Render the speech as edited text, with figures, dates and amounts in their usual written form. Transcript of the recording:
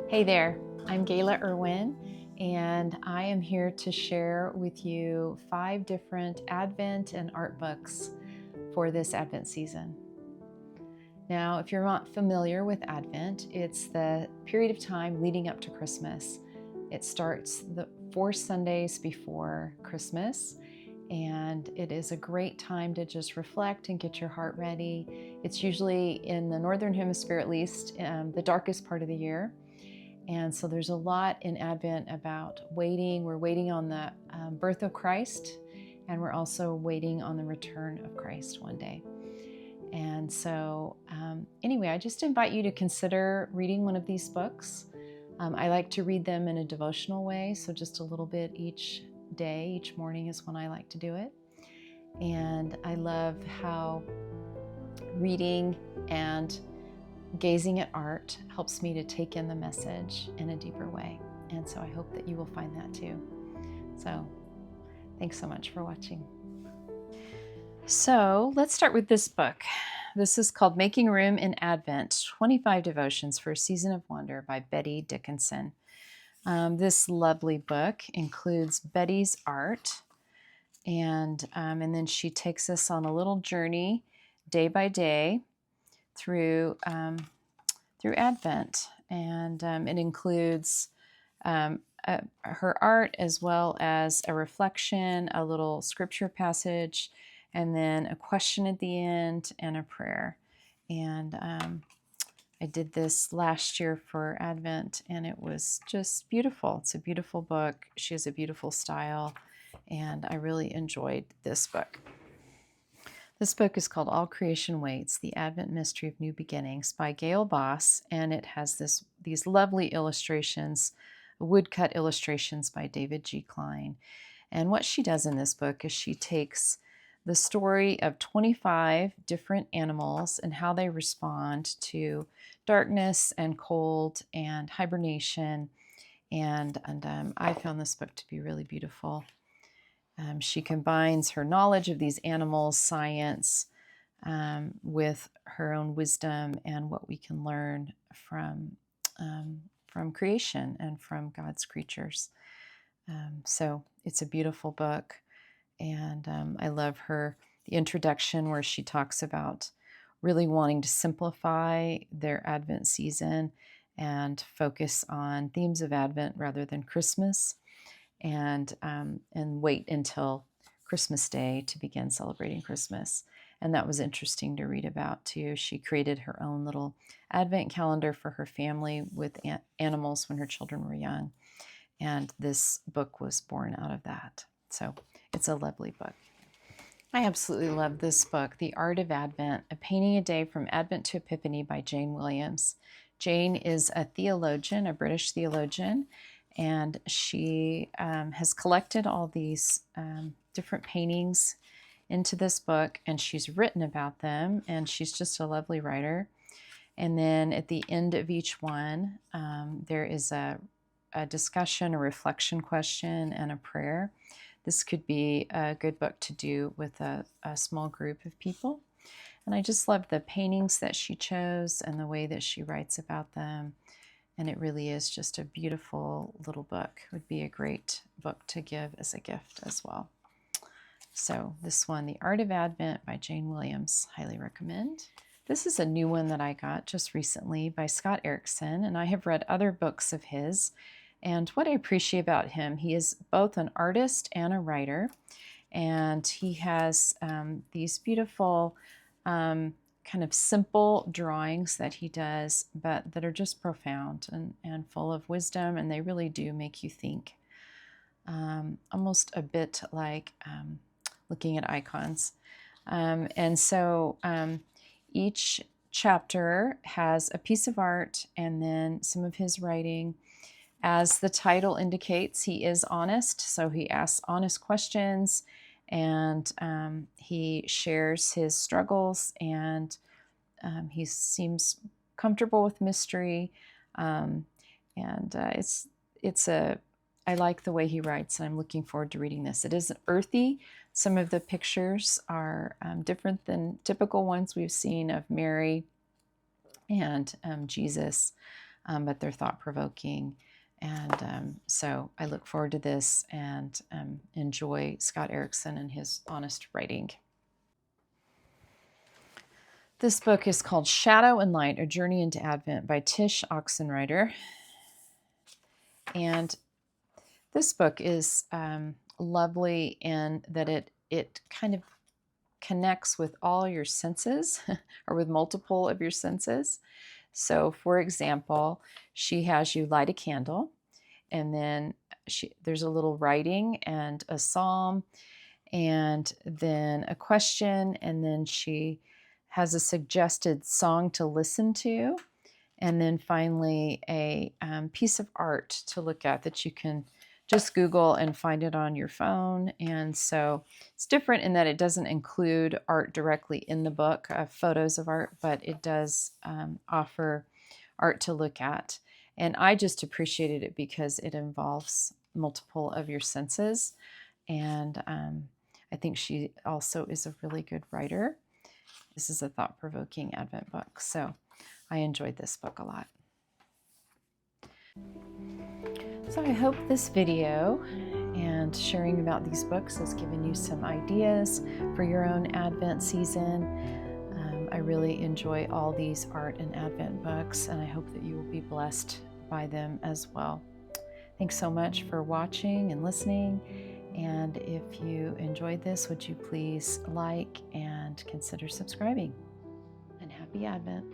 Hey there, I'm Gayle Irwin, and I am here to share with you 5 different Advent and art books for this Advent season. Now, if you're not familiar with Advent, it's the period of time leading up to Christmas. It starts the 4 Sundays before Christmas, and it is a great time to just reflect and get your heart ready. It's usually, in the Northern Hemisphere at least, the darkest part of the year. And so there's a lot in Advent about waiting. We're waiting on the birth of Christ, and we're also waiting on the return of Christ one day. And so anyway, I just invite you to consider reading one of these books. I like to read them in a devotional way, so just a little bit each day, each morning is when I like to do it. And I love how reading and gazing at art helps me to take in the message in a deeper way. And so I hope that you will find that too. So thanks so much for watching. So let's start with this book. This is called Making Room in Advent, 25 Devotions for a Season of Wonder by Bette Dickinson. This lovely book includes Bette's art, and then she takes us on a little journey day by day through Advent, and it includes her art as well as a reflection, a little scripture passage, and then a question at the end and a prayer. And I did this last year for Advent, and it was just beautiful. It's a beautiful book. She has a beautiful style, and I really enjoyed this book. This book is called All Creation Waits, The Advent Mystery of New Beginnings by Gayle, and it has these lovely illustrations, woodcut illustrations by David G. Klein. And what she does in this book is she takes the story of 25 different animals and how they respond to darkness and cold and hibernation. And I found this book to be really beautiful. She combines her knowledge of these animals, science, with her own wisdom and what we can learn from creation and from God's creatures. So it's a beautiful book, and I love the introduction where she talks about really wanting to simplify their Advent season and focus on themes of Advent rather than Christmas. And wait until Christmas Day to begin celebrating Christmas. And that was interesting to read about too. She created her own little Advent calendar for her family with animals when her children were young. And this book was born out of that. So it's a lovely book. I absolutely love this book, The Art of Advent, A Painting a Day from Advent to Epiphany by Jane Williams. Jane is a theologian, a British theologian, and she has collected all these different paintings into this book, and she's written about them, and she's just a lovely writer. And then at the end of each one, there is a discussion, a reflection question, and a prayer. This could be a good book to do with a small group of people. And I just love the paintings that she chose and the way that she writes about them. And it really is just a beautiful little book. It would be a great book to give as a gift as well. So this one, The Art of Advent by Jane Williams, highly recommend. This is a new one that I got just recently by Scott Erickson, and I have read other books of his. And what I appreciate about him, he is both an artist and a writer, and he has these beautiful kind of simple drawings that he does, but that are just profound and full of wisdom, and they really do make you think. Almost a bit like looking at icons. And so each chapter has a piece of art and then some of his writing. As the title indicates, he is honest, so he asks honest questions, and he shares his struggles, and he seems comfortable with mystery, and I like the way he writes, and I'm looking forward to reading this. It isn't earthy. Some of the pictures are different than typical ones we've seen of Mary and Jesus, but they're thought-provoking. And so I look forward to this and enjoy Scott Erickson and his honest writing. This book is called Shadow and Light, A Journey into Advent by Tish Oxenreider. And this book is lovely in that it kind of connects with all your senses or with multiple of your senses. So for example, she has you light a candle, and then there's a little writing and a psalm, and then a question, and then she has a suggested song to listen to, and then finally a piece of art to look at that you can just Google and find it on your phone. And so it's different in that it doesn't include art directly in the book, photos of art, but it does offer art to look at. And I just appreciated it because it involves multiple of your senses. And I think she also is a really good writer. This is a thought-provoking Advent book, so I enjoyed this book a lot. So I hope this video and sharing about these books has given you some ideas for your own Advent season. I really enjoy all these art and Advent books, and I hope that you will be blessed by them as well. Thanks so much for watching and listening. And if you enjoyed this, would you please like and consider subscribing? And happy Advent.